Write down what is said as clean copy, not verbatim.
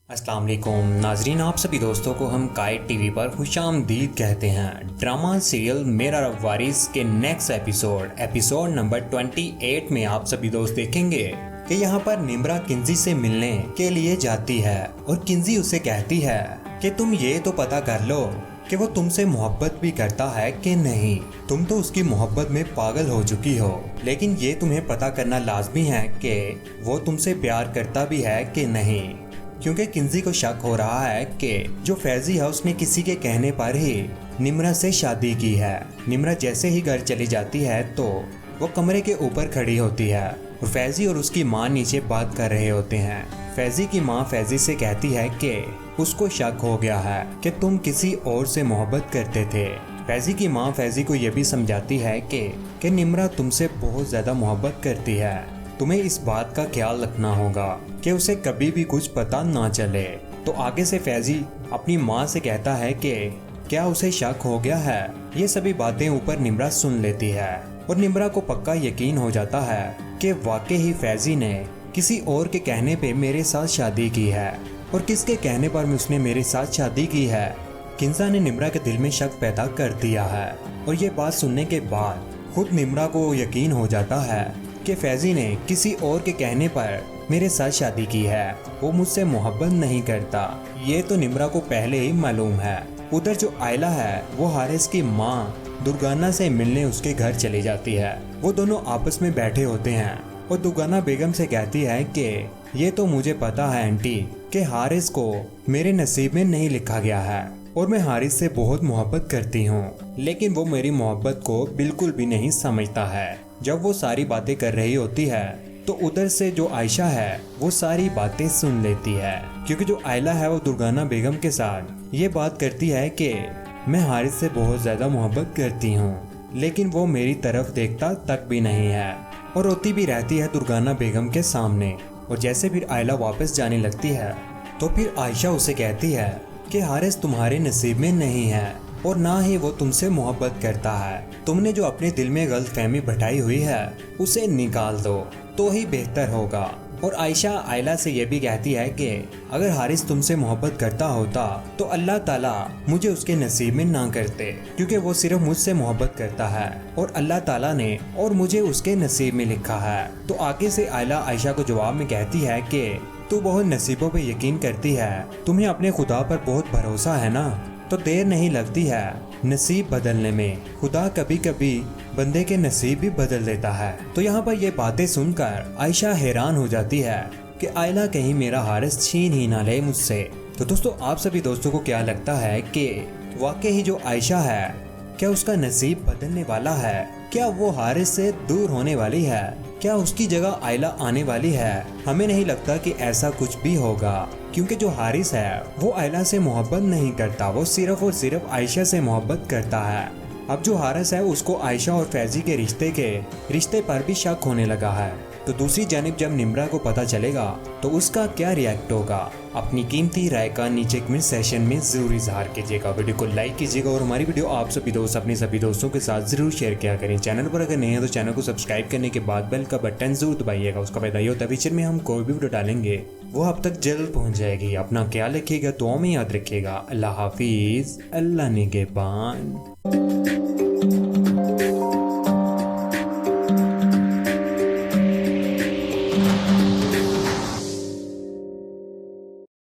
अस्सलाम वालेकुम नाजरीन, आप सभी दोस्तों को हम काइट टीवी पर खुशामदीद कहते हैं। ड्रामा सीरियल मेरा रब वारिस के नेक्स्ट एपिसोड नंबर 28 में आप सभी दोस्त देखेंगे कि यहाँ पर निम्रा किंजी से मिलने के लिए जाती है और किंजी उसे कहती है कि तुम ये तो पता कर लो कि वो तुमसे मोहब्बत भी करता है कि नहीं। तुम तो उसकी मोहब्बत में पागल हो चुकी हो, लेकिन ये तुम्हें पता करना लाजमी है कि वो तुमसे प्यार करता भी है कि नहीं, क्योंकि किंजी को शक हो रहा है कि जो फैजी है उसने किसी के कहने पर ही निम्रा से शादी की है। निम्रा जैसे ही घर चली जाती है तो वो कमरे के ऊपर खड़ी होती है और फैजी और उसकी माँ नीचे बात कर रहे होते हैं। फैजी की माँ फैजी से कहती है कि उसको शक हो गया है कि तुम किसी और से मोहब्बत करते थे। फैजी की माँ फैजी को यह भी समझाती है कि निम्रा तुमसे बहुत ज्यादा मोहब्बत करती है, तुम्हें इस बात का ख्याल रखना होगा कि उसे कभी भी कुछ पता ना चले। तो आगे से फैजी अपनी माँ से कहता है कि क्या उसे शक हो गया है। ये सभी बातें ऊपर निम्रा सुन लेती है और निम्रा को पक्का यकीन हो जाता है कि वाकई ही फैजी ने किसी और के कहने पे मेरे साथ शादी की है और किसके कहने पर उसने मेरे साथ शादी की है। किंजा ने निम्रा के दिल में शक पैदा कर दिया है और ये बात सुनने के बाद खुद निम्रा को यकीन हो जाता है कि फैजी ने किसी और के कहने पर मेरे साथ शादी की है, वो मुझसे मोहब्बत नहीं करता। ये तो निम्रा को पहले ही मालूम है। उधर जो आयला है वो हारिस की माँ दुर्गाना से मिलने उसके घर चली जाती है। वो दोनों आपस में बैठे होते हैं और दुर्गाना बेगम से कहती है कि ये तो मुझे पता है आंटी कि हारिस को मेरे नसीब में नहीं लिखा गया है और मैं हारिस से बहुत मोहब्बत करती हूँ, लेकिन वो मेरी मोहब्बत को बिल्कुल भी नहीं समझता है। जब वो सारी बातें कर रही होती है तो उधर से जो आयशा है वो सारी बातें सुन लेती है, क्योंकि जो आयला है वो दुर्गाना बेगम के साथ ये बात करती है कि मैं हारिस से बहुत ज्यादा मोहब्बत करती हूँ, लेकिन वो मेरी तरफ देखता तक भी नहीं है, और रोती भी रहती है दुर्गाना बेगम के सामने। और जैसे फिर आयला वापस जाने लगती है तो फिर आयशा उसे कहती है कि हारिस तुम्हारे नसीब में नहीं है और ना ही वो तुमसे मोहब्बत करता है। तुमने जो अपने दिल में गलतफहमी बैठाई हुई है उसे निकाल दो तो ही बेहतर होगा। और आयशा आयला से ये भी कहती है कि अगर हारिस तुमसे मोहब्बत करता होता तो अल्लाह ताला मुझे उसके नसीब में ना करते, क्योंकि वो सिर्फ मुझसे मोहब्बत करता है और अल्लाह ताला ने और मुझे उसके नसीब में लिखा है। तो आगे से आयला आयशा को जवाब में कहती है कि तू बहुत नसीबों पे यकीन करती है, तुम्हें अपने खुदा पर बहुत भरोसा है ना, तो देर नहीं लगती है नसीब बदलने में। खुदा कभी कभी बंदे के नसीब भी बदल देता है। तो यहाँ पर ये बातें सुनकर आयशा हैरान हो जाती है कि आयला कहीं मेरा हारिस छीन ही ना ले मुझसे। तो दोस्तों, आप सभी दोस्तों को क्या लगता है कि वाकई ही जो आयशा है क्या उसका नसीब बदलने वाला है? क्या वो हारिस से दूर होने वाली है? क्या उसकी जगह आयला आने वाली है? हमें नहीं लगता कि ऐसा कुछ भी होगा, क्योंकि जो हारिस है वो आयला से मोहब्बत नहीं करता, वो सिर्फ और सिर्फ आयशा से मोहब्बत करता है। अब जो हारिस है उसको आयशा और फैजी के रिश्ते पर भी शक होने लगा है। तो दूसरी जानिब जब निम्रा को पता चलेगा तो उसका क्या रिएक्ट होगा? अपनी कीमती राय का नीचे कमेंट सेशन में जरूर इजहार कीजिएगा। वीडियो को लाइक कीजिएगा और हमारी वीडियो आप सभी दोस्त अपने सभी दोस्तों के साथ जरूर शेयर किया करें। चैनल पर अगर नए हैं तो चैनल को सब्सक्राइब करने के बाद बेल का बटन जरूर दबाइएगा। उसका फायदा ये होता है फ्यूचर में हम कोई भी वीडियो डालेंगे वो आप तक जल्द पहुंच जाएगी। अपना ख्याल रखिएगा, दुआ में याद रखिएगा। अल्लाह हाफिज, अल्लाह निगहबान।